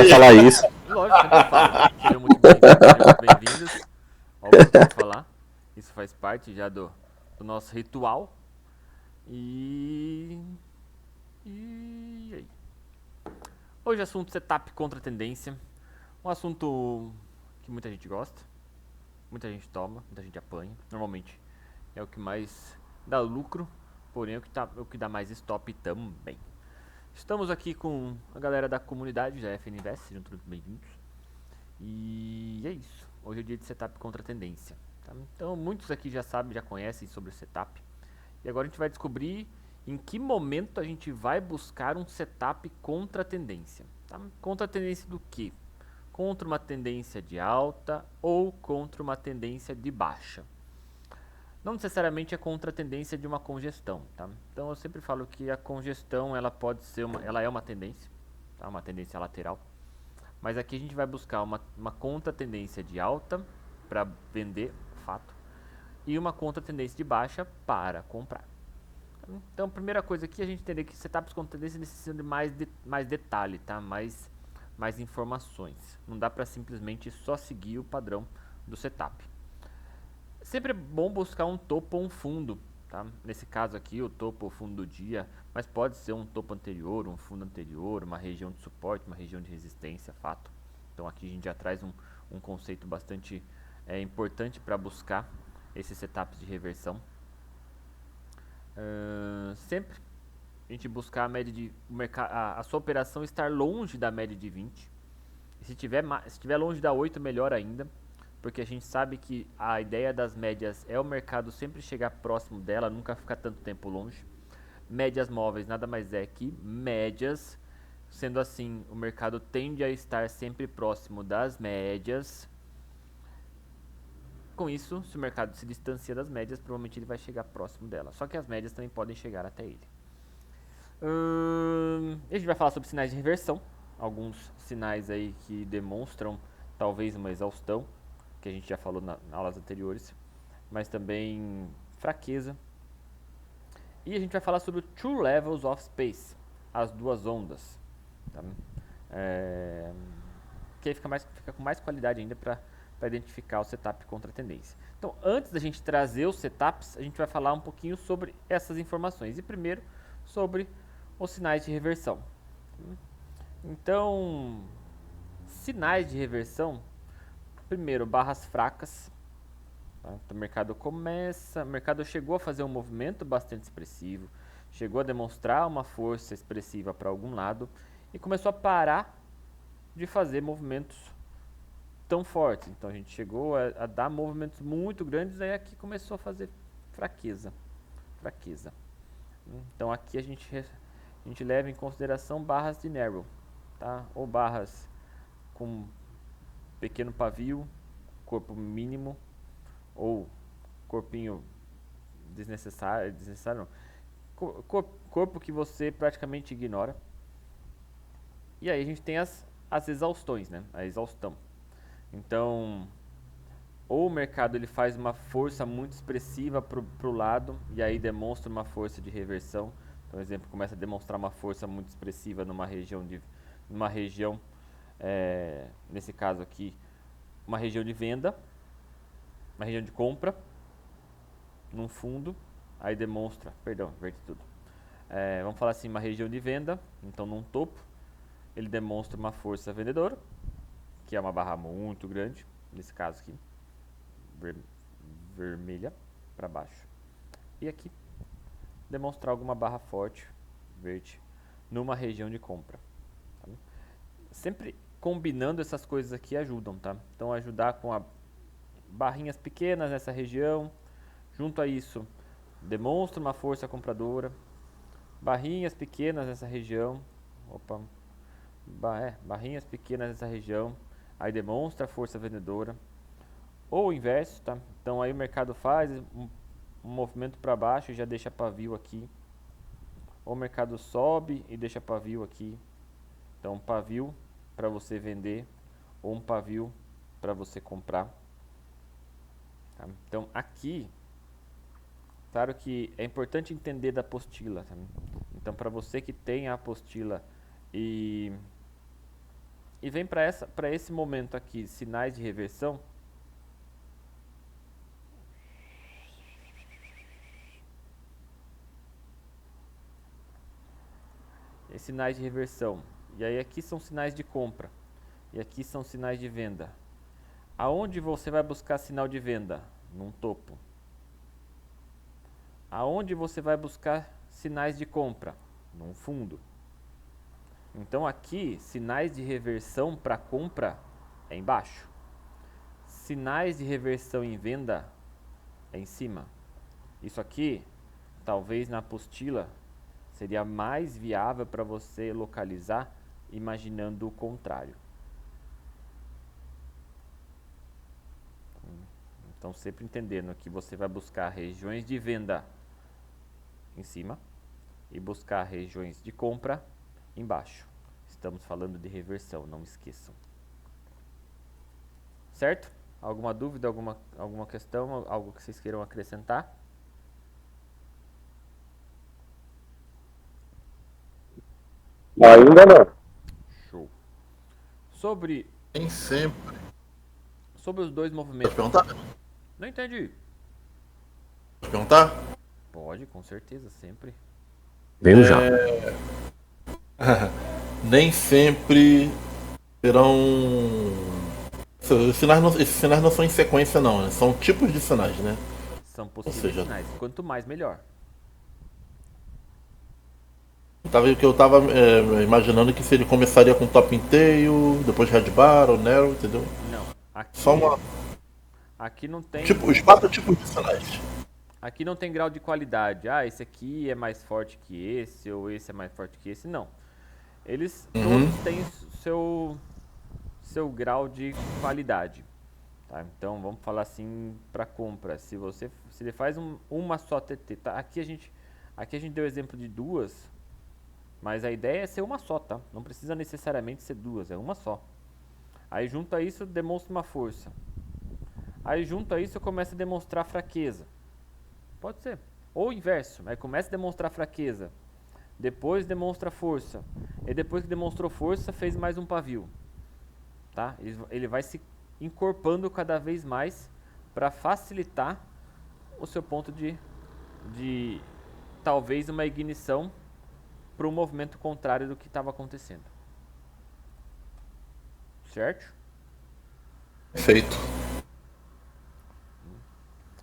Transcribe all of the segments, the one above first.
falar isso. Lógico, sempre eu falo. Sejam muito bem-vindos ao que eu vou falar. Isso faz parte já do nosso ritual. E. E aí? Hoje assunto setup contra tendência. Um assunto que muita gente gosta, muita gente toma, muita gente apanha. Normalmente é o que mais dá lucro, porém é o que dá mais stop também. Estamos aqui com a galera da comunidade da FN Invest, sejam todos bem-vindos. E é isso. Hoje é o dia de setup contra tendência. Tá? Então muitos aqui já sabem, já conhecem sobre o setup. E agora a gente vai descobrir em que momento a gente vai buscar um setup contra a tendência. Tá? Contra a tendência do quê? Contra uma tendência de alta ou contra uma tendência de baixa. Não necessariamente é contra a tendência de uma congestão, tá? Então eu sempre falo que a congestão ela pode ser ela é uma tendência, tá? Uma tendência lateral. Mas aqui a gente vai buscar uma contra-tendência de alta para vender, fato, e uma contra-tendência de baixa para comprar. Então, a primeira coisa aqui, a gente entender que setups contra tendência necessitam de mais detalhe, tá? Mais informações. Não dá para simplesmente só seguir o padrão do setup. Sempre é bom buscar um topo ou um fundo, tá? Nesse caso aqui, o topo ou fundo do dia, mas pode ser um topo anterior, um fundo anterior, uma região de suporte, uma região de resistência, fato. Então aqui a gente já traz um conceito bastante importante para buscar esses setups de reversão. Sempre a gente buscar a média de a sua operação estar longe da média de 20. E se tiver longe da 8, melhor ainda, porque a gente sabe que a ideia das médias é o mercado sempre chegar próximo dela, nunca ficar tanto tempo longe. Médias móveis nada mais é que médias, sendo assim, o mercado tende a estar sempre próximo das médias. Com isso, se o mercado se distancia das médias, provavelmente ele vai chegar próximo dela. Só que as médias também podem chegar até ele. A gente vai falar sobre sinais de reversão. Alguns sinais aí que demonstram talvez uma exaustão, que a gente já falou nas aulas anteriores, mas também fraqueza. E a gente vai falar sobre o Two Levels of Space, as duas ondas. Tá? Que aí fica com mais qualidade ainda para identificar o setup contra a tendência. Então, antes da gente trazer os setups, a gente vai falar um pouquinho sobre essas informações. E primeiro, sobre os sinais de reversão. Então, sinais de reversão, primeiro, barras fracas. Tá? Então, o mercado chegou a fazer um movimento bastante expressivo, chegou a demonstrar uma força expressiva para algum lado e começou a parar de fazer movimentos tão fortes. Então a gente chegou a dar movimentos muito grandes, aí aqui começou a fazer fraqueza. Fraqueza. Então aqui a gente leva em consideração barras de narrow, tá? Ou barras com pequeno pavio, corpo mínimo, ou corpinho desnecessário não. Corpo que você praticamente ignora. E aí a gente tem as exaustões, né? A exaustão. Então, ou o mercado ele faz uma força muito expressiva para o lado e aí demonstra uma força de reversão. Então, exemplo, começa a demonstrar uma força muito expressiva numa região, nesse caso aqui, uma região de venda, uma região de compra, num fundo, aí demonstra, perdão, inverti tudo. Vamos falar assim, uma região de venda, então num topo, ele demonstra uma força vendedora, que é uma barra muito grande, nesse caso aqui, vermelha para baixo. E aqui, demonstrar alguma barra forte, verde, numa região de compra. Tá? Sempre combinando essas coisas aqui ajudam, tá? Então ajudar com barrinhas pequenas nessa região, junto a isso, demonstra uma força compradora, barrinhas pequenas nessa região, barrinhas pequenas nessa região, aí demonstra a força vendedora, ou o inverso, tá? Então aí o mercado faz um movimento para baixo e já deixa pavio aqui, ou o mercado sobe e deixa pavio aqui. Então um pavio para você vender ou um pavio para você comprar. Tá? Então aqui, claro que é importante entender da apostila. Tá? Então para você que tem a apostila e e vem para esse momento aqui, sinais de reversão. E sinais de reversão. E aí aqui são sinais de compra. E aqui são sinais de venda. Aonde você vai buscar sinal de venda? Num topo. Aonde você vai buscar sinais de compra? Num fundo. Então aqui, sinais de reversão para compra é embaixo. Sinais de reversão em venda é em cima. Isso aqui, talvez na apostila, seria mais viável para você localizar imaginando o contrário. Então, sempre entendendo que você vai buscar regiões de venda em cima e buscar regiões de compra embaixo. Estamos falando de reversão, não esqueçam. Certo? Alguma dúvida, alguma questão, algo que vocês queiram acrescentar? Ainda não. Show. Sobre Nem sempre. os dois Pode movimentos. perguntar? Não entendi. Pode perguntar? Pode, com certeza, sempre. Venho já. Nem sempre serão. Esses sinais não são em sequência, não, né? São tipos de sinais, né? São possíveis seja, sinais. Quanto mais, melhor. Que eu tava imaginando que se ele começaria com top and tail, depois red bar ou narrow, entendeu? Não. Aqui, Só uma. aqui não tem. Tipo, os 4 tipos de sinais. Aqui não tem grau de qualidade. Ah, esse aqui é mais forte que esse, ou esse é mais forte que esse. Não. Eles todos têm seu grau de qualidade. Tá? Então, vamos falar assim para compra. Se ele faz uma só TT, tá? Aqui a gente deu exemplo de duas, mas a ideia é ser uma só, tá? Não precisa necessariamente ser duas, é uma só. Aí junto a isso demonstra uma força. Aí junto a isso começa a demonstrar fraqueza. Pode ser. Ou o inverso, aí começa a demonstrar fraqueza, depois demonstra força, e depois que demonstrou força fez mais um pavio. Tá? Ele vai se encorpando cada vez mais para facilitar o seu ponto de talvez uma ignição para um movimento contrário do que estava acontecendo. Certo? Feito.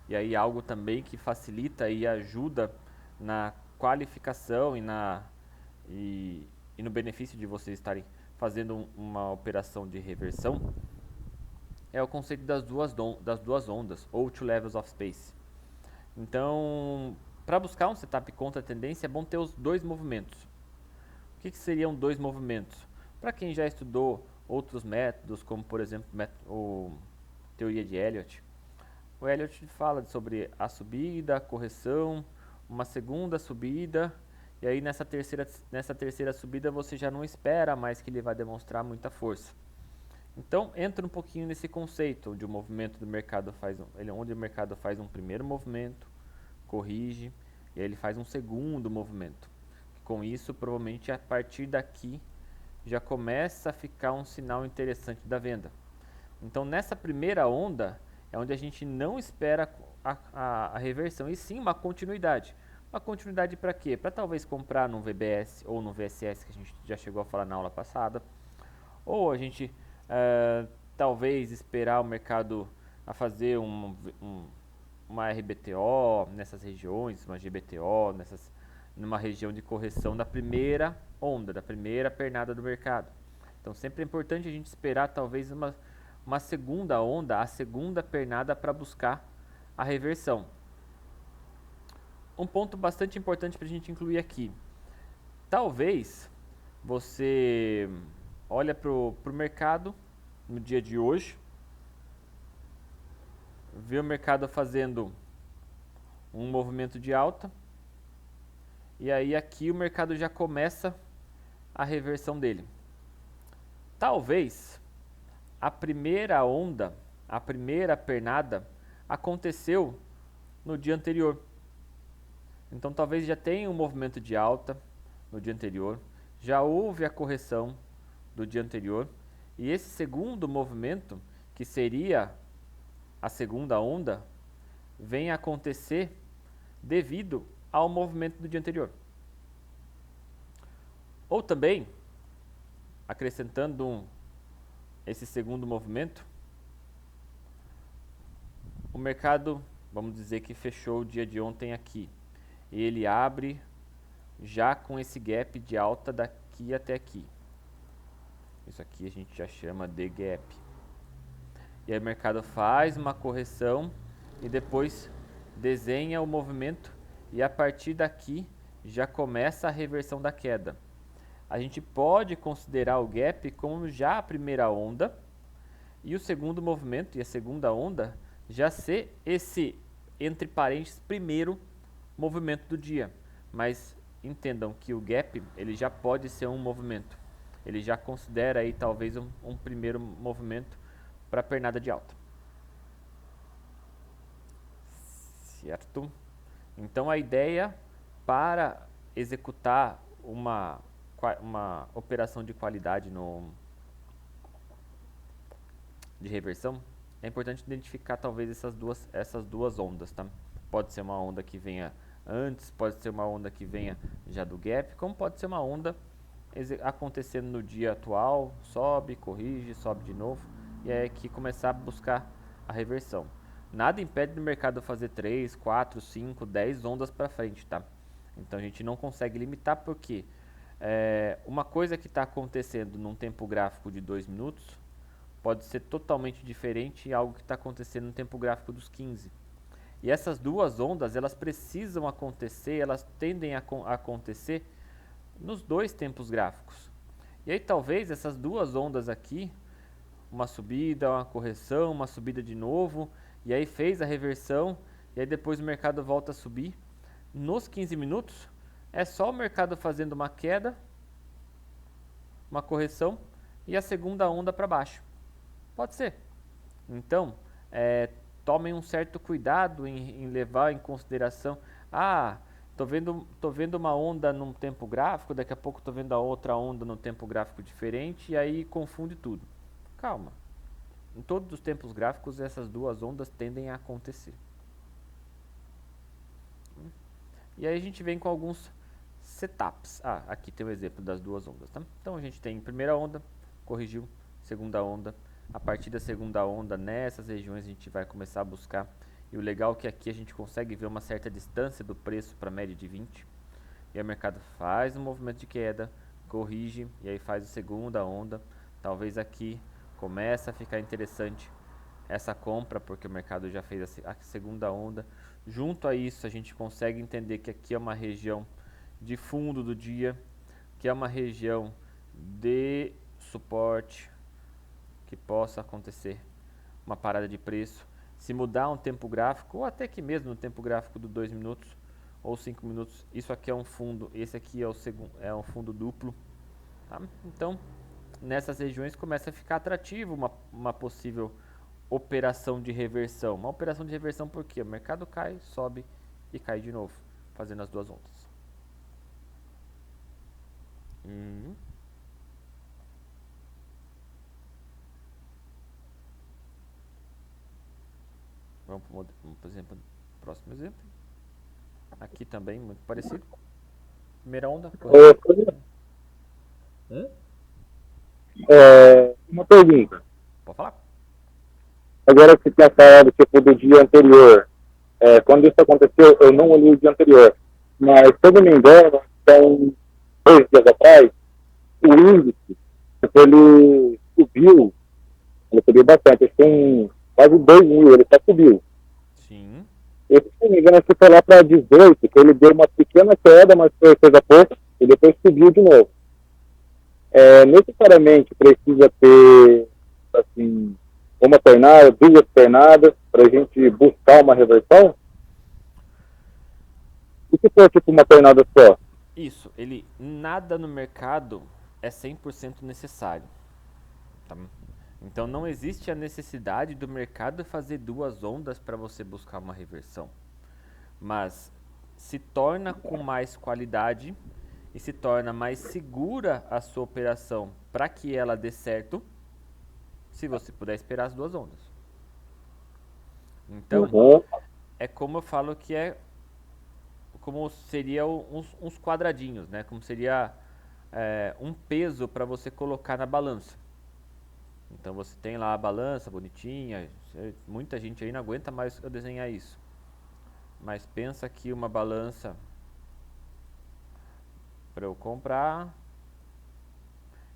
E aí algo também que facilita e ajuda na qualificação e no benefício de vocês estarem fazendo uma operação de reversão é o conceito das duas ondas, ou two levels of space. Então, para buscar um setup contra a tendência, é bom ter os dois movimentos. O que seriam dois movimentos? Para quem já estudou outros métodos, como por exemplo teoria de Elliott, o Elliott fala sobre a subida, a correção, uma segunda subida, e aí nessa terceira subida você já não espera mais que ele vai demonstrar muita força. Então entra um pouquinho nesse conceito, onde o movimento do mercado onde o mercado faz um primeiro movimento, corrige, e aí ele faz um segundo movimento. Com isso, provavelmente a partir daqui já começa a ficar um sinal interessante da venda. Então nessa primeira onda é onde a gente não espera a reversão, e sim uma continuidade. Uma continuidade para quê? Para talvez comprar no VBS ou no VSS, que a gente já chegou a falar na aula passada. Ou a gente talvez esperar o mercado a fazer uma RBTO nessas regiões, uma GBTO numa região de correção da primeira onda, da primeira pernada do mercado. Então sempre é importante a gente esperar talvez uma segunda onda, a segunda pernada para buscar a reversão. Um ponto bastante importante para a gente incluir aqui. Talvez você olha para o mercado no dia de hoje, vê o mercado fazendo um movimento de alta, e aí aqui o mercado já começa a reversão dele. Talvez a primeira onda, a primeira pernada aconteceu no dia anterior. Então talvez já tenha um movimento de alta no dia anterior, já houve a correção do dia anterior, E esse segundo movimento, que seria a segunda onda, vem a acontecer devido ao movimento do dia anterior. Ou também, acrescentando esse segundo movimento, o mercado, vamos dizer que fechou o dia de ontem aqui, e ele abre já com esse gap de alta daqui até aqui. Isso aqui a gente já chama de gap. E aí o mercado faz uma correção e depois desenha o movimento e a partir daqui já começa a reversão da queda. A gente pode considerar o gap como já a primeira onda e o segundo movimento e a segunda onda já ser esse, entre parênteses, primeiro movimento do dia. Mas entendam que o gap ele já pode ser um movimento. Ele já considera aí talvez um primeiro movimento para a pernada de alta. Certo? Então a ideia para executar uma operação de qualidade de reversão, é importante identificar talvez essas duas ondas, tá? Pode ser uma onda que venha antes, pode ser uma onda que venha já do gap, como pode ser uma onda acontecendo no dia atual, sobe, corrige, sobe de novo, e é que começar a buscar a reversão. Nada impede do mercado fazer 3, 4, 5, 10 ondas para frente, tá? Então a gente não consegue limitar porque uma coisa que está acontecendo num tempo gráfico de 2 minutos pode ser totalmente diferente de algo que está acontecendo no tempo gráfico dos 15. E essas duas ondas, elas precisam acontecer, elas tendem a acontecer nos dois tempos gráficos. E aí talvez essas duas ondas aqui, uma subida, uma correção, uma subida de novo, e aí fez a reversão, e aí depois o mercado volta a subir. Nos 15 minutos, é só o mercado fazendo uma queda, uma correção, e a segunda onda para baixo. Pode ser. Então, tomem um certo cuidado em levar em consideração, tô vendo uma onda num tempo gráfico, daqui a pouco tô vendo a outra onda num tempo gráfico diferente, e aí confunde tudo. Calma. Em todos os tempos gráficos, essas duas ondas tendem a acontecer. E aí a gente vem com alguns setups. Aqui tem o exemplo das duas ondas, tá? Então a gente tem primeira onda, corrigiu, segunda onda. A partir da segunda onda, nessas regiões a gente vai começar a buscar. E o legal é que aqui a gente consegue ver uma certa distância do preço para a média de 20. E aí o mercado faz um movimento de queda, corrige e aí faz a segunda onda. Talvez aqui começa a ficar interessante essa compra, porque o mercado já fez a segunda onda. Junto a isso, a gente consegue entender que aqui é uma região de fundo do dia, que é uma região de suporte, que possa acontecer uma parada de preço. Se mudar um tempo gráfico, ou até que mesmo no tempo gráfico do 2 minutos ou 5 minutos, isso aqui é um fundo, esse aqui é um fundo duplo. Tá? Então, nessas regiões começa a ficar atrativo uma possível operação de reversão. Uma operação de reversão porque o mercado cai, sobe e cai de novo, fazendo as duas ondas. Vamos por exemplo, próximo exemplo. Aqui também, muito parecido. Primeira onda. Uma pergunta. Pode falar. Agora que você tinha falado tipo, do dia anterior, quando isso aconteceu, eu não olhei o dia anterior, mas se eu não me engano, então, 2 dias atrás, o índice, tipo, ele subiu bastante, tem quase 2 mil, ele só subiu. Sim. E se não me engano, foi lá para 18, que ele deu uma pequena queda, mas foi coisa pouca, e depois subiu de novo. Necessariamente precisa ter, assim, uma pernada, 2 pernadas, para a gente buscar uma reversão? E se for tipo uma pernada só? Isso, nada no mercado é 100% necessário. Tá? Então não existe a necessidade do mercado fazer 2 ondas para você buscar uma reversão. Mas se torna com mais qualidade e se torna mais segura a sua operação para que ela dê certo se você puder esperar as duas ondas. Então, Uhum. é como eu falo que é como seria uns quadradinhos, né? Como seria um peso para você colocar na balança. Então você tem lá a balança bonitinha, muita gente aí não aguenta mais eu desenhar isso. Mas pensa que uma balança para eu comprar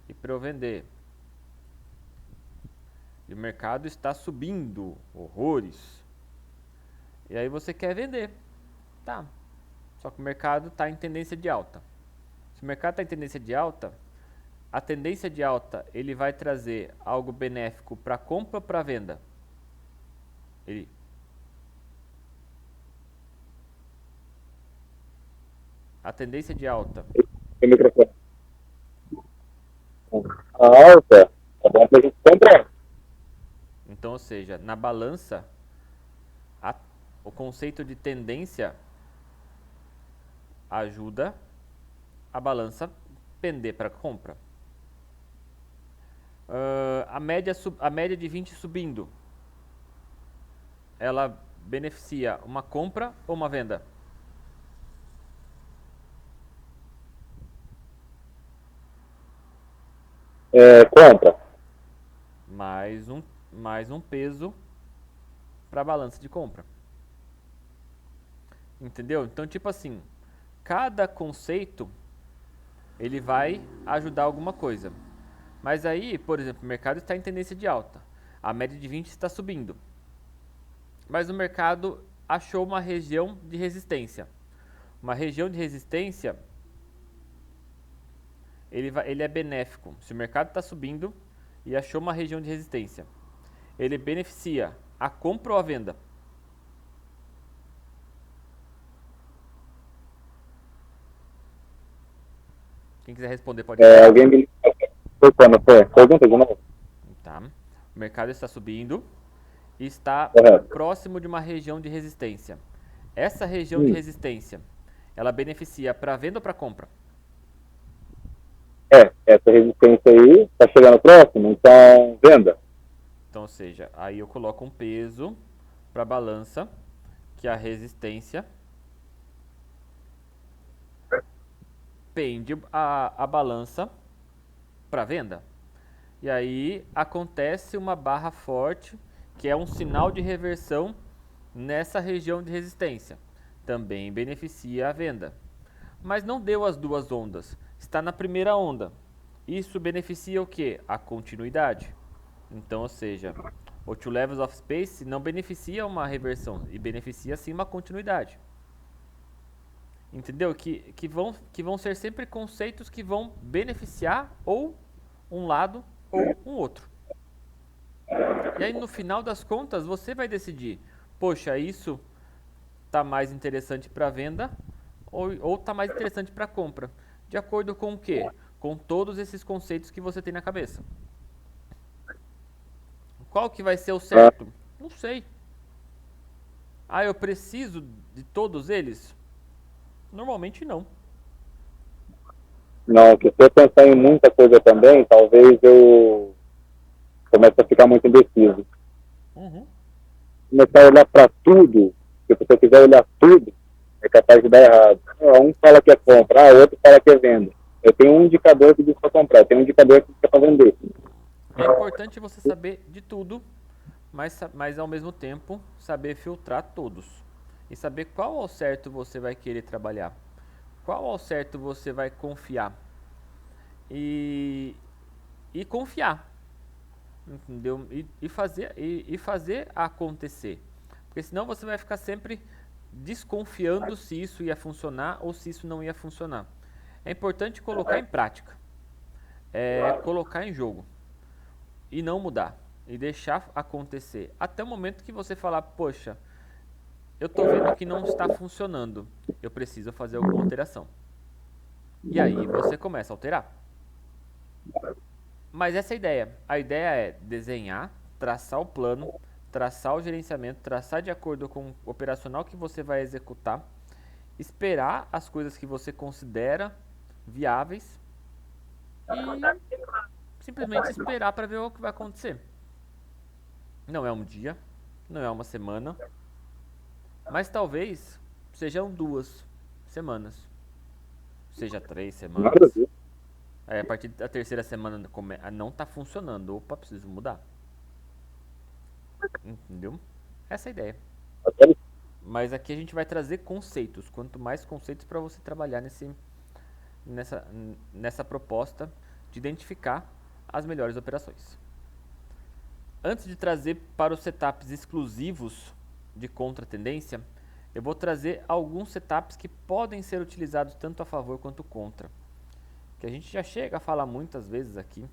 e para eu vender. E o mercado está subindo horrores. E aí você quer vender. Tá. Só que o mercado está em tendência de alta. Se o mercado está em tendência de alta, a tendência de alta ele vai trazer algo benéfico para compra ou para venda? A tendência de alta. O microfone. A alta, é bom pra gente comprar. Então, ou seja, na balança, o conceito de tendência ajuda a balança pender para compra. A média de 20 subindo, ela beneficia uma compra ou uma venda? Compra. Mais um peso para a balança de compra. Entendeu? Então, tipo assim, cada conceito ele vai ajudar alguma coisa. Mas aí, por exemplo, o mercado está em tendência de alta. A média de 20 está subindo. Mas o mercado achou uma região de resistência. Uma região de resistência, ele é benéfico. Se o mercado está subindo e achou uma região de resistência, ele beneficia a compra ou a venda? Quem quiser responder pode responder. Alguém me... Pergunta de novo. Tá. O mercado está subindo e está Correto. próximo de uma região de resistência. Essa região de resistência, ela beneficia para venda ou para compra? Essa resistência aí está chegando próximo, então venda. Então, ou seja, aí eu coloco um peso para a balança, que a resistência pende a balança para venda. E aí acontece uma barra forte, que é um sinal de reversão nessa região de resistência. Também beneficia a venda. Mas não deu as duas ondas, está na primeira onda. Isso beneficia o que? A continuidade. Então, ou seja, o Two Levels of Space não beneficia uma reversão, e beneficia sim uma continuidade. Entendeu? Que vão ser sempre conceitos que vão beneficiar ou um lado ou um outro. E aí no final das contas você vai decidir, poxa, isso tá mais interessante para venda ou tá mais interessante para compra. De acordo com o quê? Com todos esses conceitos que você tem na cabeça. Qual que vai ser o certo? Não sei. Ah, eu preciso de todos eles? Normalmente não. Não, que se eu pensar em muita coisa também, talvez eu comece a ficar muito indeciso. Começar a olhar para tudo, se você quiser olhar tudo, é capaz de dar errado. Um fala que é compra, outro fala que é venda. Eu tenho um indicador que diz para comprar, tenho um indicador que diz para vender. É importante você saber de tudo, mas ao mesmo tempo saber filtrar todos. E saber qual ao certo você vai querer trabalhar. Qual ao certo você vai confiar. E confiar. Entendeu? E fazer acontecer. Porque senão você vai ficar sempre desconfiando se isso ia funcionar ou se isso não ia funcionar. É importante colocar em prática. Colocar em jogo. E não mudar. E deixar acontecer. Até o momento que você falar, poxa, eu tô vendo que não está funcionando. Eu preciso fazer alguma alteração. E aí você começa a alterar. Mas essa é a ideia. A ideia é desenhar, traçar o plano, traçar o gerenciamento, traçar de acordo com o operacional que você vai executar, esperar as coisas que você considera viáveis e simplesmente esperar para ver o que vai acontecer. Não é um dia, não é uma semana, mas talvez sejam 2 semanas, seja 3 semanas. Nada a ver. Aí, a partir da terceira semana não tá funcionando. Opa, preciso mudar. Entendeu? Essa é a ideia. Agora, Mas aqui a gente vai trazer conceitos. Quanto mais conceitos para você trabalhar nessa proposta de identificar as melhores operações. Antes de trazer para os setups exclusivos de contratendência, eu vou trazer alguns setups que podem ser utilizados tanto a favor quanto contra, que a gente já chega a falar muitas vezes aqui.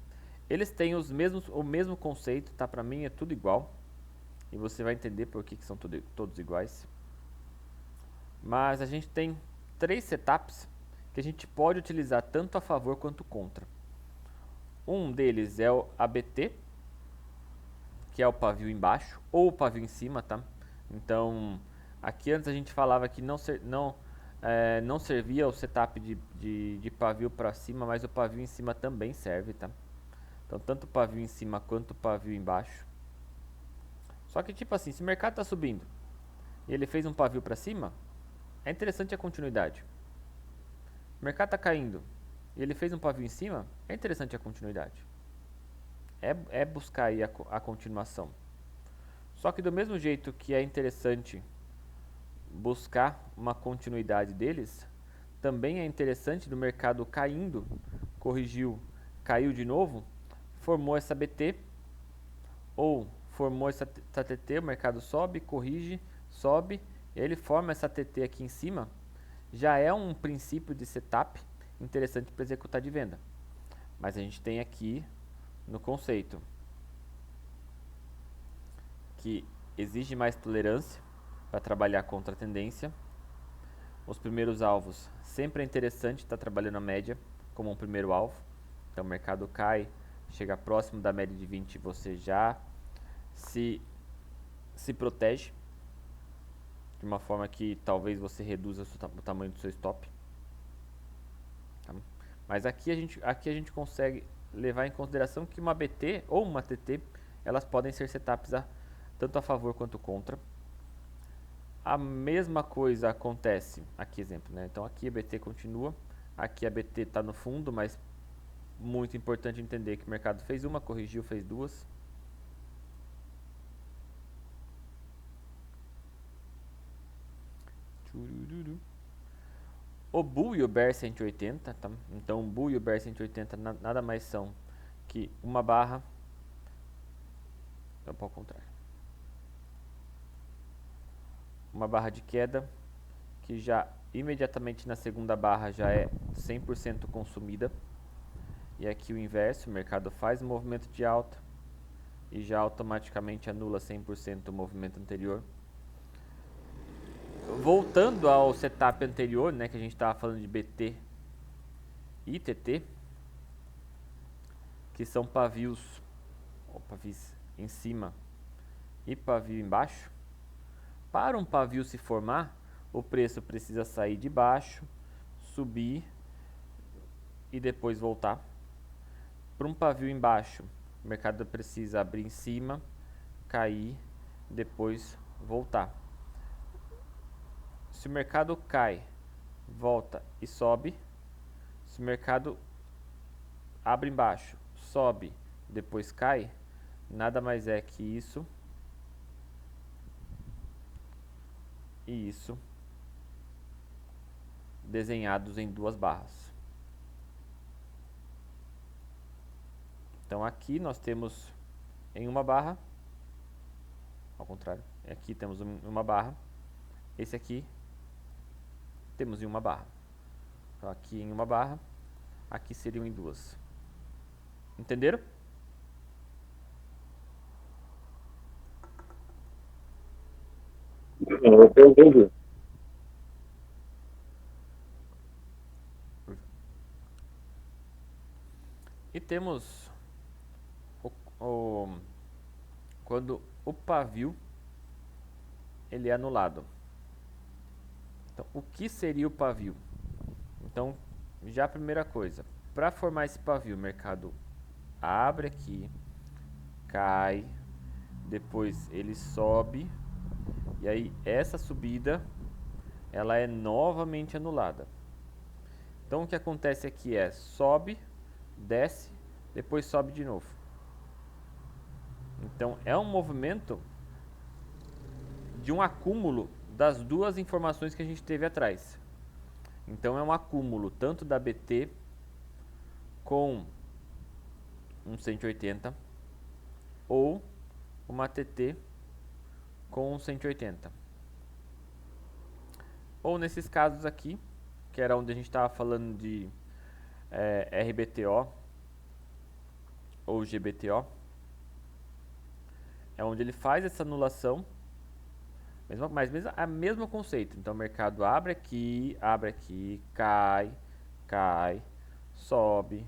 Eles têm o mesmo conceito, tá? Para mim é tudo igual, e você vai entender por que são todos iguais. Mas a gente tem 3 setups que a gente pode utilizar tanto a favor quanto contra. Um deles é o ABT, que é o pavio embaixo ou o pavio em cima, tá? Então, aqui antes a gente falava que não servia o setup de pavio para cima, mas o pavio em cima também serve, tá? Então, tanto o pavio em cima quanto o pavio embaixo. Só que, tipo assim, se o mercado está subindo e ele fez um pavio para cima, é interessante a continuidade. O mercado está caindo e ele fez um pavio em cima, é interessante a continuidade. É buscar aí a continuação. Só que do mesmo jeito que é interessante buscar uma continuidade deles, também é interessante do mercado caindo, corrigiu, caiu de novo, formou essa BT, ou formou essa TT, o mercado sobe, corrige, sobe, ele forma essa TT aqui em cima, já é um princípio de setup interessante para executar de venda. Mas a gente tem aqui no conceito que exige mais tolerância para trabalhar contra a tendência. Os primeiros alvos, sempre é interessante estar trabalhando a média como um primeiro alvo. Então o mercado cai, chega próximo da média de 20, você já se protege de uma forma que talvez você reduza o tamanho do seu stop. Tá? Mas aqui a gente consegue levar em consideração que uma BT ou uma TT, elas podem ser setups tanto a favor quanto contra. A mesma coisa acontece, aqui exemplo, né? Então aqui a BT continua, aqui a BT está no fundo, mas muito importante entender que o mercado fez uma, corrigiu, fez duas. O Bull e o Bear 180, tá? Então o Bull e o Bear 180 nada mais são que uma barra, não, ao contrário, uma barra de queda que já imediatamente na segunda barra já é 100% consumida. E aqui o inverso, o mercado faz um movimento de alta e já automaticamente anula 100% o movimento anterior. Voltando ao setup anterior, né, que a gente estava falando de BT e TT, que são pavios em cima e pavio embaixo. Para um pavio se formar, o preço precisa sair de baixo, subir e depois voltar. Para um pavio embaixo, o mercado precisa abrir em cima, cair, depois voltar. Se o mercado cai, volta e sobe. Se o mercado abre embaixo, sobe, depois cai, nada mais é que isso e isso desenhados em 2 barras. Então aqui nós temos em uma barra, ao contrário, aqui temos uma barra, esse aqui temos em uma barra. Então aqui em uma barra, aqui seriam em 2. Entenderam? eu entendi. E temos quando o pavio ele é anulado. Então, o que seria o pavio? Então, já a primeira coisa, para formar esse pavio, o mercado abre aqui, cai, depois ele sobe, e aí essa subida ela é novamente anulada. Então o que acontece aqui é sobe, desce, depois sobe de novo. Então é um movimento de um acúmulo das duas informações que a gente teve atrás. Então é um acúmulo tanto da BT com um 180 ou uma TT com um 180. Ou nesses casos aqui, que era onde a gente estava falando de RBTO ou GBTO, é onde ele faz essa anulação, mas mesmo a mesmo conceito. Então o mercado abre aqui, cai, sobe,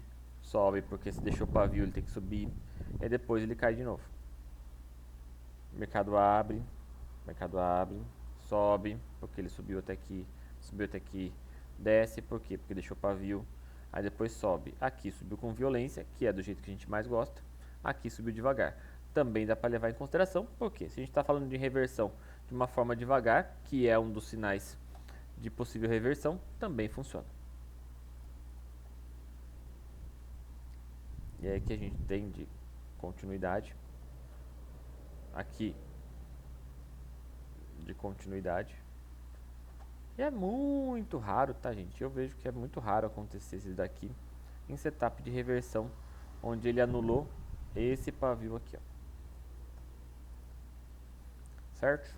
porque se deixou pavio ele tem que subir, e depois ele cai de novo. O mercado abre, sobe, porque ele subiu até aqui, desce, por quê? Porque deixou pavio, aí depois sobe. Aqui subiu com violência, que é do jeito que a gente mais gosta, aqui subiu devagar. Também dá para levar em consideração, porque se a gente está falando de reversão de uma forma devagar, que é um dos sinais de possível reversão, também funciona. E aí que a gente tem de continuidade, aqui de continuidade. E é muito raro, tá, gente? Eu vejo que é muito raro acontecer isso daqui em setup de reversão, onde ele anulou esse pavio aqui, ó. Certo?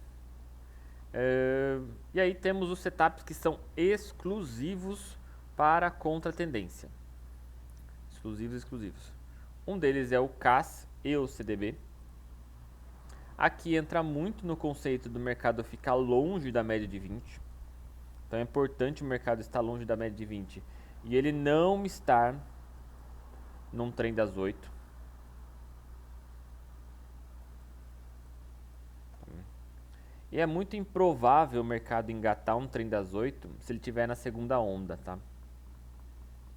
E aí temos os setups que são exclusivos para contratendência. Exclusivos. Um deles é o CAS e o CDB. Aqui entra muito no conceito do mercado ficar longe da média de 20. Então é importante o mercado estar longe da média de 20 e ele não estar num trem das 8. E é muito improvável o mercado engatar um trem das 8 se ele estiver na segunda onda, tá?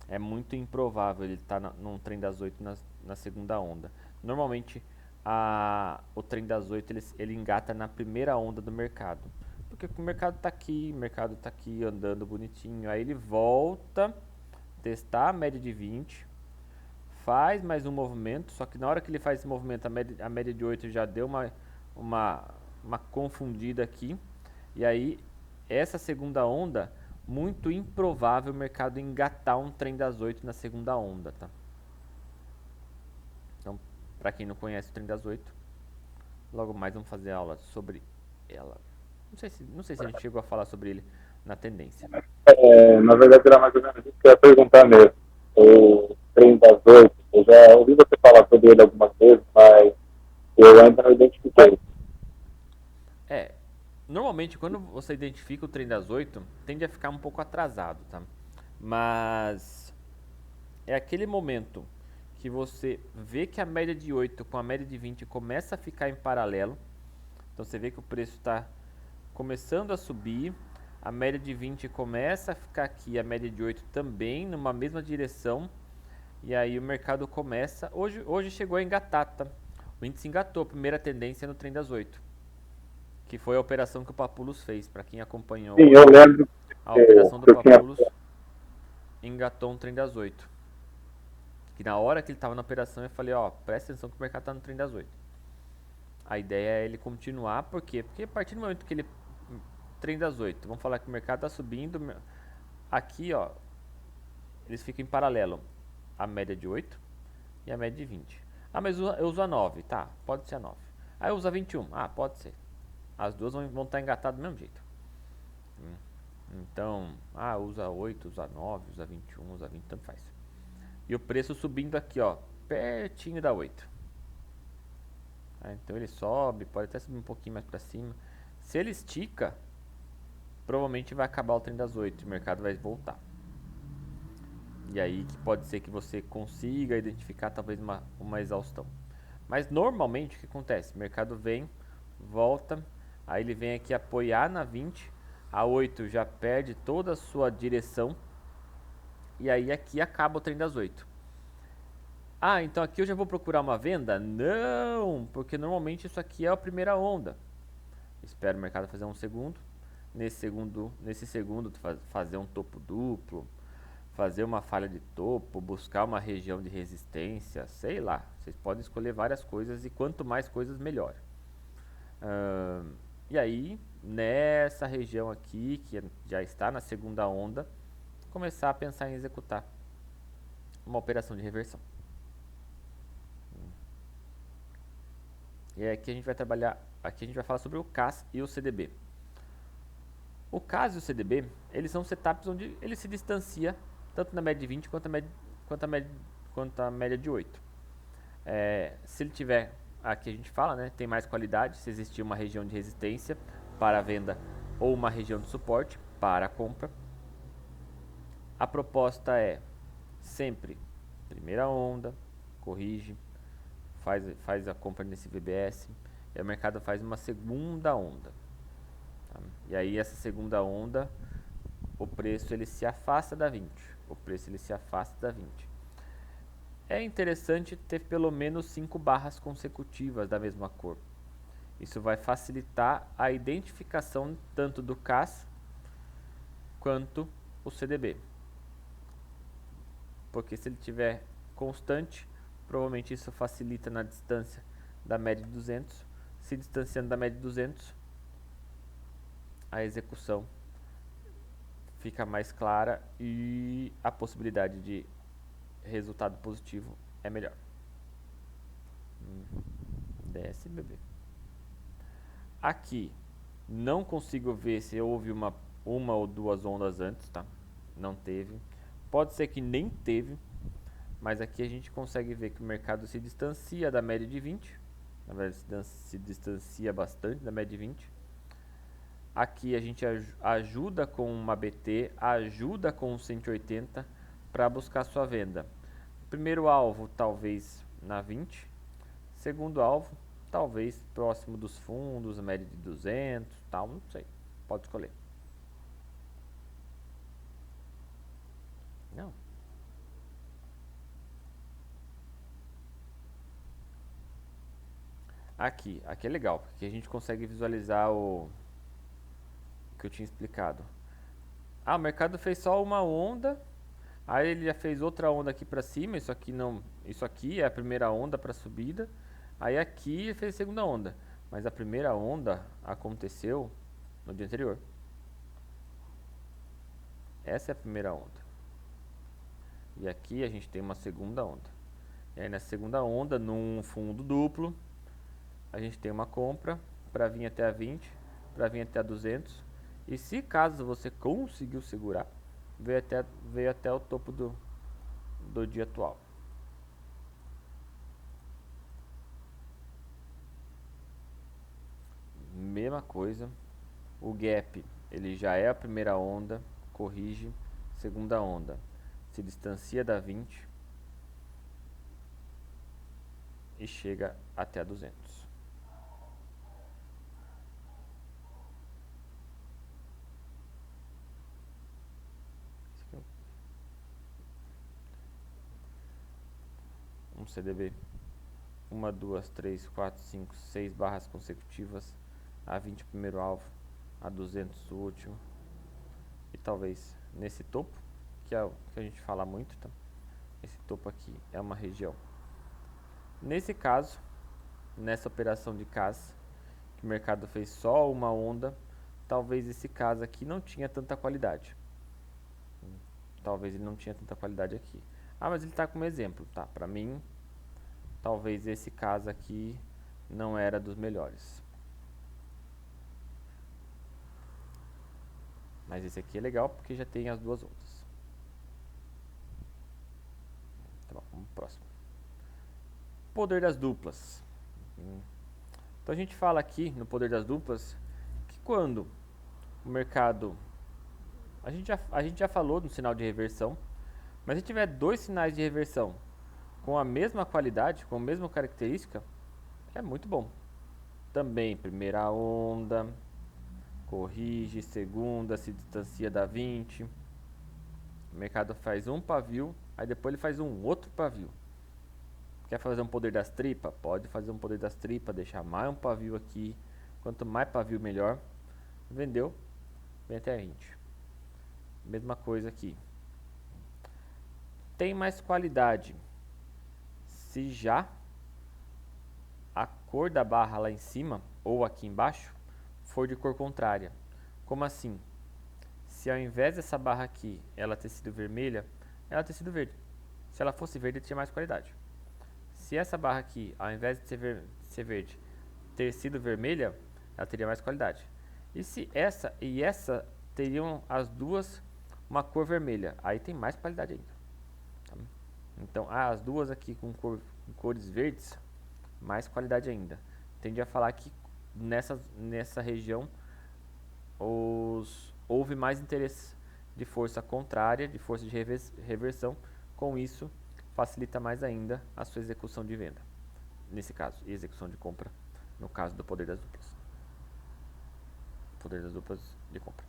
É muito improvável ele estar num trem das 8 na segunda onda. Normalmente o trem das 8 ele engata na primeira onda do mercado. Porque o mercado está aqui andando bonitinho. Aí ele volta, testar a média de 20, faz mais um movimento, só que na hora que ele faz esse movimento a média de 8 já deu uma confundida aqui. E aí essa segunda onda, muito improvável o mercado engatar um trem das 8 na segunda onda, tá? Então, para quem não conhece o trem das 8, logo mais vamos fazer aula sobre ela. Não sei se a gente chegou a falar sobre ele na tendência. Na verdade, era mais ou menos isso que eu ia perguntar mesmo. O trem das 8, eu já ouvi você falar sobre ele algumas vezes, mas eu ainda não identifiquei. Normalmente quando você identifica o trem das 8, tende a ficar um pouco atrasado, tá? Mas é aquele momento que você vê que a média de 8 com a média de 20 começa a ficar em paralelo. Então você vê que o preço está começando a subir, a média de 20 começa a ficar aqui, a média de 8 também numa mesma direção. E aí o mercado começa, hoje chegou a engatar, tá? O índice engatou, a primeira tendência no trem das 8. Que foi a operação que o Papulos fez, para quem acompanhou. Sim, eu lembro. A operação do Papulos engatou um trem das 8. Que na hora que ele estava na operação eu falei, ó, presta atenção que o mercado está no trem das 8. A ideia é ele continuar, por quê? Porque a partir do momento que ele... Trem das 8, vamos falar que o mercado está subindo. Aqui, ó, eles ficam em paralelo. A média de 8 e a média de 20. Ah, mas eu uso a 9, tá, pode ser a 9. Ah, eu uso a 21, pode ser. As duas vão estar engatadas do mesmo jeito. Então, usa 8, usa 9, usa 21, usa 20, tanto faz. E o preço subindo aqui, ó, pertinho da 8. Então ele sobe, pode até subir um pouquinho mais para cima. Se ele estica, provavelmente vai acabar o trem das 8 e o mercado vai voltar. E aí que pode ser que você consiga identificar talvez uma exaustão. Mas normalmente o que acontece? O mercado vem, volta, aí ele vem aqui apoiar na 20, a 8 já perde toda a sua direção, e aí aqui acaba o trem das 8. Ah, então aqui eu já vou procurar uma venda? Não, porque normalmente isso aqui é a primeira onda. Espero o mercado fazer um segundo. Nesse segundo fazer um topo duplo, fazer uma falha de topo, buscar uma região de resistência, sei lá. Vocês podem escolher várias coisas e quanto mais coisas, melhor. E aí, nessa região aqui, que já está na segunda onda, começar a pensar em executar uma operação de reversão. E aqui a gente vai trabalhar, aqui a gente vai falar sobre o CAS e o CDB. O CAS e o CDB, eles são setups onde ele se distancia tanto na média de 20 quanto a média de 8. Se ele tiver, aqui a gente fala, né, tem mais qualidade, se existir uma região de resistência para a venda ou uma região de suporte para a compra. A proposta é sempre primeira onda, corrige, faz a compra nesse VBS, e o mercado faz uma segunda onda. Tá? E aí essa segunda onda, o preço ele se afasta da 20. O preço ele se afasta da 20. É interessante ter pelo menos 5 barras consecutivas da mesma cor. Isso vai facilitar a identificação tanto do CAS quanto o CDB. Porque se ele tiver constante, provavelmente isso facilita na distância da média de 200. Se distanciando da média de 200, a execução fica mais clara e a possibilidade de resultado positivo é melhor. Desce, bebê. Aqui não consigo ver se houve uma ou duas ondas antes, tá? Não teve. Pode ser que nem teve, mas aqui a gente consegue ver que o mercado se distancia da média de 20. Na verdade, se distancia bastante da média de 20. Aqui a gente ajuda com uma BT, ajuda com um 180 para buscar sua venda. Primeiro alvo, talvez na 20. Segundo alvo, talvez próximo dos fundos, média de 200, tal, não sei. Pode escolher. Não. Aqui é legal, porque a gente consegue visualizar o que eu tinha explicado. Ah, o mercado fez só uma onda, aí ele já fez outra onda aqui para cima, isso aqui é a primeira onda para subida. Aí aqui ele fez a segunda onda, mas a primeira onda aconteceu no dia anterior. Essa é a primeira onda. E aqui a gente tem uma segunda onda. E aí na segunda onda, num fundo duplo, a gente tem uma compra para vir até a 20, para vir até a 200. E se caso você conseguiu segurar, veio até o topo do dia atual. Mesma coisa, o gap ele já é a primeira onda, corrige, segunda onda, se distancia da 20 e chega até a 200. Um CDB, 1, 2, 3, 4, 5, 6 barras consecutivas, a 20 o primeiro alvo, a 200 o último, e talvez nesse topo, que é o que a gente fala muito, tá? Esse topo aqui é uma região. Nesse caso, nessa operação de CAS, que o mercado fez só uma onda, talvez esse caso aqui não tinha tanta qualidade. Talvez ele não tinha tanta qualidade aqui. Ah, mas ele está como exemplo, tá? Para mim, talvez esse caso aqui não era dos melhores. Mas esse aqui é legal porque já tem as duas ondas. Tá bom, vamos pro próximo. Poder das duplas. Então a gente fala aqui no poder das duplas que quando o mercado... A gente já falou no sinal de reversão, mas se tiver dois sinais de reversão com a mesma qualidade, com a mesma característica, é muito bom. Também primeira onda, corrige, segunda, se distancia da 20. O mercado faz um pavio, aí depois ele faz um outro pavio. Quer fazer um poder das tripas? Pode fazer um poder das tripas, deixar mais um pavio aqui. Quanto mais pavio, melhor. Vendeu, vem até 20. Mesma coisa aqui. Tem mais qualidade se já a cor da barra lá em cima ou aqui embaixo for de cor contrária. Como assim? Se ao invés dessa barra aqui ela ter sido vermelha, ela ter sido verde. Se ela fosse verde, tinha mais qualidade. Se essa barra aqui, ao invés de ser verde, ter sido vermelha, ela teria mais qualidade. E se essa e essa teriam as duas uma cor vermelha, aí tem mais qualidade ainda. Tá? Então, as duas aqui com cores verdes, mais qualidade ainda. Tende a falar que nessa região houve mais interesse de força contrária, de força de reversão. Com isso, facilita mais ainda a sua execução de venda. Nesse caso, e execução de compra, no caso do poder das duplas. Poder das duplas de compra.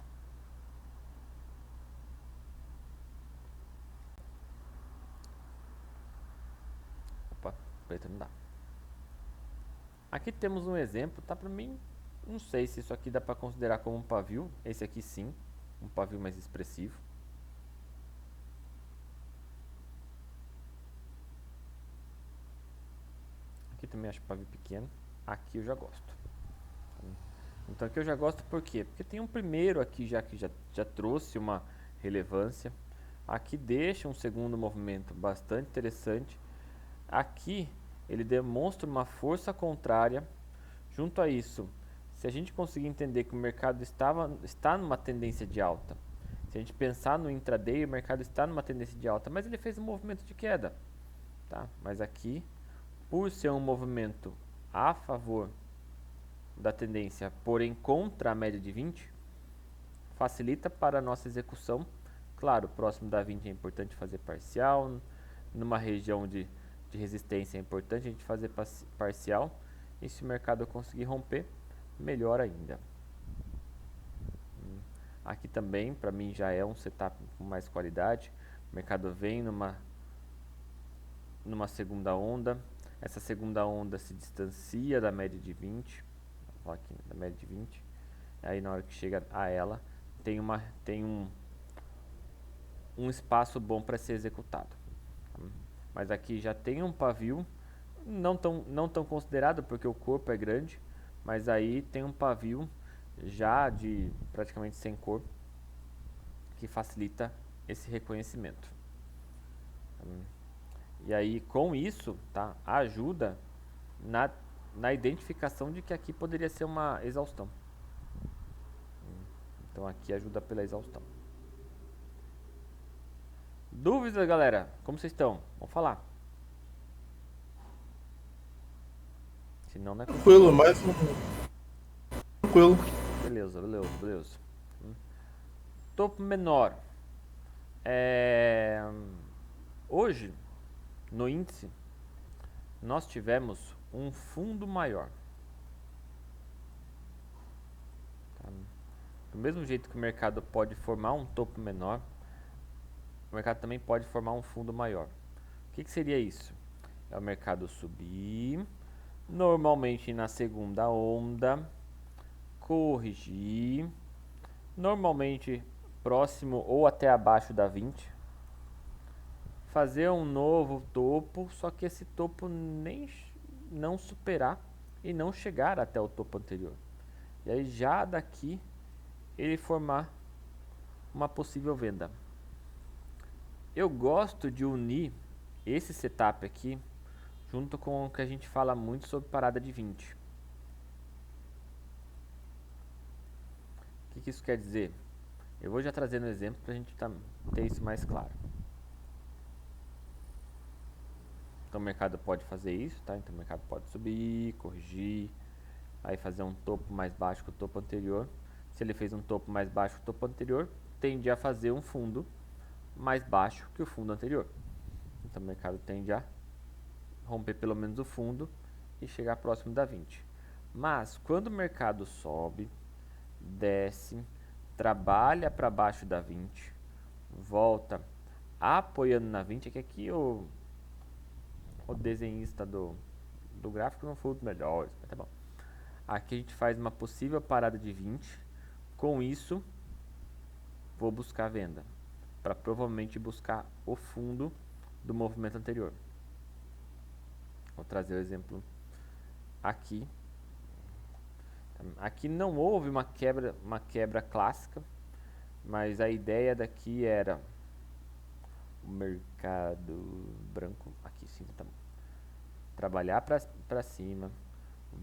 Opa, preto não dá. Aqui temos um exemplo, tá? Para mim, não sei se isso aqui dá para considerar como um pavio. Esse aqui sim, um pavio mais expressivo. Aqui também acho pavio pequeno. Aqui eu já gosto. Então aqui eu já gosto por quê? Porque tem um primeiro aqui que já trouxe uma relevância. Aqui deixa um segundo movimento bastante interessante. Aqui ele demonstra uma força contrária. Junto a isso, se a gente conseguir entender que o mercado está numa tendência de alta, se a gente pensar no intraday, o mercado está numa tendência de alta, mas ele fez um movimento de queda, tá? Mas aqui, por ser um movimento a favor da tendência, porém contra a média de 20, facilita para a nossa execução. Claro, próximo da 20 é importante fazer parcial, numa região de resistência é importante a gente fazer parcial, e se o mercado conseguir romper, melhor ainda. Aqui também, para mim, já é um setup com mais qualidade. O mercado vem numa segunda onda. Essa segunda onda se distancia da média de 20. Vou aqui, da média de 20. Aí na hora que chega a ela, tem um espaço bom para ser executado. Mas aqui já tem um pavio, não tão considerado porque o corpo é grande, mas aí tem um pavio já de praticamente sem cor, que facilita esse reconhecimento. E aí com isso, tá, ajuda na identificação de que aqui poderia ser uma exaustão. Então aqui ajuda pela exaustão. Dúvidas, galera? Como vocês estão? Vamos falar. Senão não é Tranquilo, mais um. Tranquilo. Beleza. Topo menor. Hoje, no índice, nós tivemos um fundo maior. Tá? Do mesmo jeito que o mercado pode formar um topo menor, o mercado também pode formar um fundo maior. O que seria isso? É o mercado subir, normalmente na segunda onda, corrigir, normalmente próximo ou até abaixo da 20, fazer um novo topo, só que esse topo não superar e não chegar até o topo anterior. E aí já daqui ele formar uma possível venda. Eu gosto de unir esse setup aqui junto com o que a gente fala muito sobre parada de 20. O que isso quer dizer? Eu vou já trazer um exemplo para a gente ter isso mais claro. Então o mercado pode fazer isso, tá? Então o mercado pode subir, corrigir, aí fazer um topo mais baixo que o topo anterior. Se ele fez um topo mais baixo que o topo anterior, tende a fazer um fundo mais baixo que o fundo anterior. Então o mercado tende a romper pelo menos o fundo e chegar próximo da 20. Mas quando o mercado sobe, desce, trabalha para baixo da 20, volta apoiando na 20, é que aqui eu o desenhista do gráfico não foi um dos melhores, mas tá bom. Aqui a gente faz uma possível parada de 20. Com isso, vou buscar a venda, para provavelmente buscar o fundo do movimento anterior. Vou trazer o exemplo aqui. Aqui não houve uma quebra clássica, mas a ideia daqui era o mercado branco, aqui sim, tá bom. Trabalhar para cima,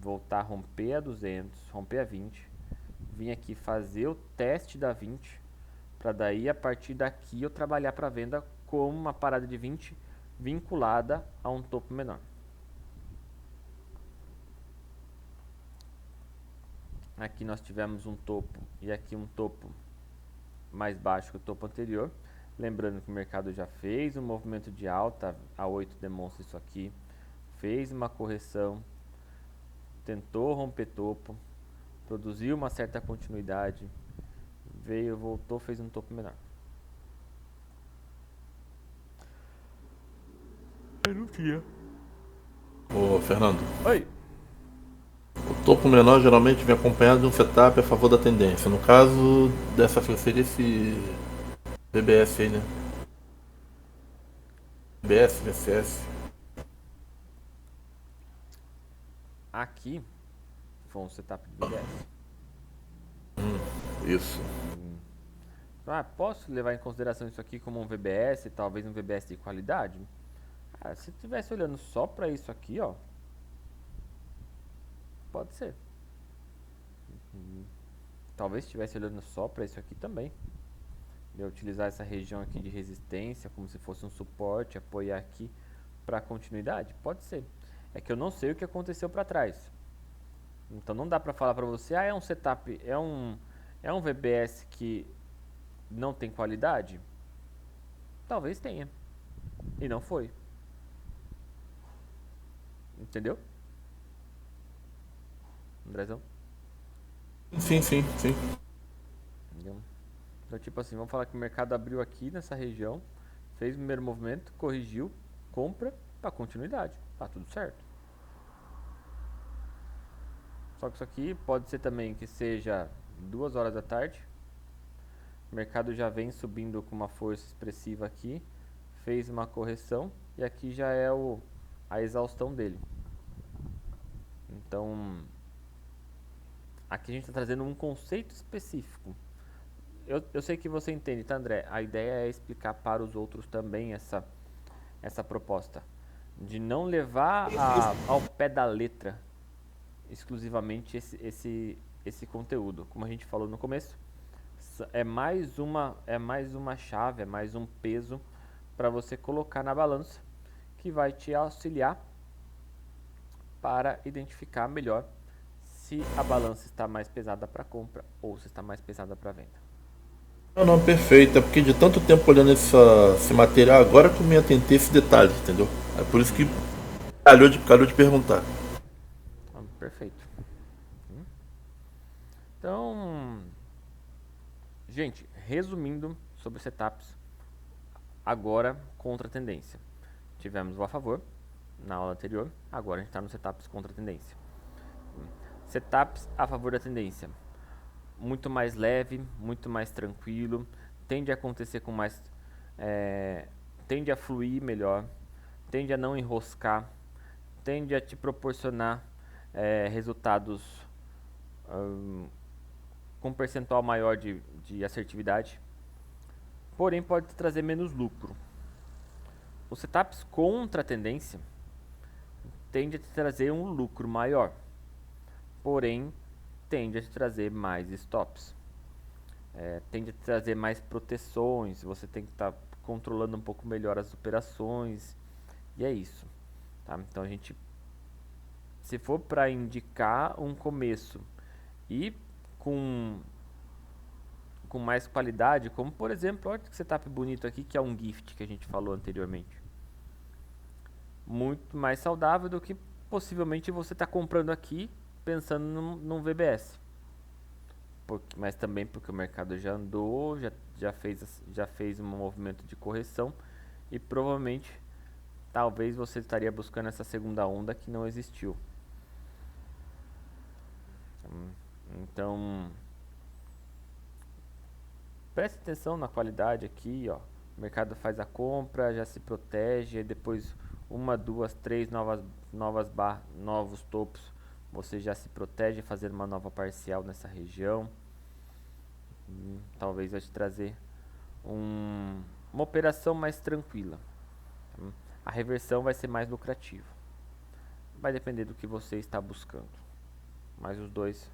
voltar a romper a 200, romper a 20, vim aqui fazer o teste da 20, para daí a partir daqui eu trabalhar para venda com uma parada de 20 vinculada a um topo menor. Aqui nós tivemos um topo e aqui um topo mais baixo que o topo anterior. Lembrando que o mercado já fez um movimento de alta, a 8 demonstra isso aqui, fez uma correção, tentou romper topo, produziu uma certa continuidade, veio, voltou, fez um topo menor. Eu não tinha. Ô, Fernando, Oi! o topo menor geralmente vem acompanhado de um setup a favor da tendência. No caso dessa vez seria esse BBS aí, né? BBS, VCS. Aqui foi um setup de BDS. Isso. Posso levar em consideração isso aqui como um VBS, talvez um VBS de qualidade? Se estivesse olhando só para isso aqui, ó, pode ser. Talvez estivesse olhando só para isso aqui também. Eu utilizar essa região aqui de resistência como se fosse um suporte, apoiar aqui para continuidade? Pode ser. É que eu não sei o que aconteceu para trás. Então não dá para falar para você, é um setup, é um VBS que não tem qualidade? Talvez tenha. E não foi. Entendeu? Andrezão? Sim. Entendeu? Então, tipo assim, vamos falar que o mercado abriu aqui nessa região, fez o primeiro movimento, corrigiu, compra para continuidade. Tá tudo certo. Só que isso aqui pode ser também que seja 2 horas da tarde. O mercado já vem subindo com uma força expressiva aqui, fez uma correção e aqui já é a exaustão dele. Então, aqui a gente está trazendo um conceito específico. Eu sei que você entende, tá, André? A ideia é explicar para os outros também essa proposta. De não levar ao pé da letra exclusivamente esse conteúdo. Como a gente falou no começo, é mais uma chave, é mais um peso para você colocar na balança que vai te auxiliar para identificar melhor se a balança está mais pesada para compra ou se está mais pesada para venda. Não, perfeito. É porque de tanto tempo olhando esse material, agora que eu me atentei a esse detalhe, entendeu? É por isso que calhou de perguntar. Perfeito. Então, gente, resumindo sobre setups, agora contra a tendência. Tivemos o a favor na aula anterior, agora a gente está no setups contra a tendência. Setups a favor da tendência. Muito mais leve, muito mais tranquilo, tende a acontecer com mais... tende a fluir melhor, tende a não enroscar, tende a te proporcionar resultados com um percentual maior de assertividade, porém pode te trazer menos lucro. Os setups contra a tendência tende a te trazer um lucro maior, porém tende a te trazer mais stops, tende a te trazer mais proteções, você tem que estar controlando um pouco melhor as operações, e é isso, tá? Então a gente, se for para indicar um começo e com mais qualidade, como por exemplo, olha que setup bonito aqui, que é um gift que a gente falou anteriormente. Muito mais saudável do que possivelmente você está comprando aqui pensando num VBS. Mas também porque o mercado já andou, já fez um movimento de correção e provavelmente talvez você estaria buscando essa segunda onda que não existiu. Então, preste atenção na qualidade aqui, ó. O mercado faz a compra, já se protege, e depois uma, duas, três novos topos, você já se protege fazendo uma nova parcial nessa região. Talvez vai te trazer uma operação mais tranquila. A reversão vai ser mais lucrativa. Vai depender do que você está buscando. Mas os dois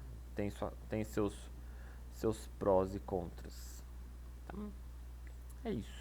têm seus prós e contras. É isso.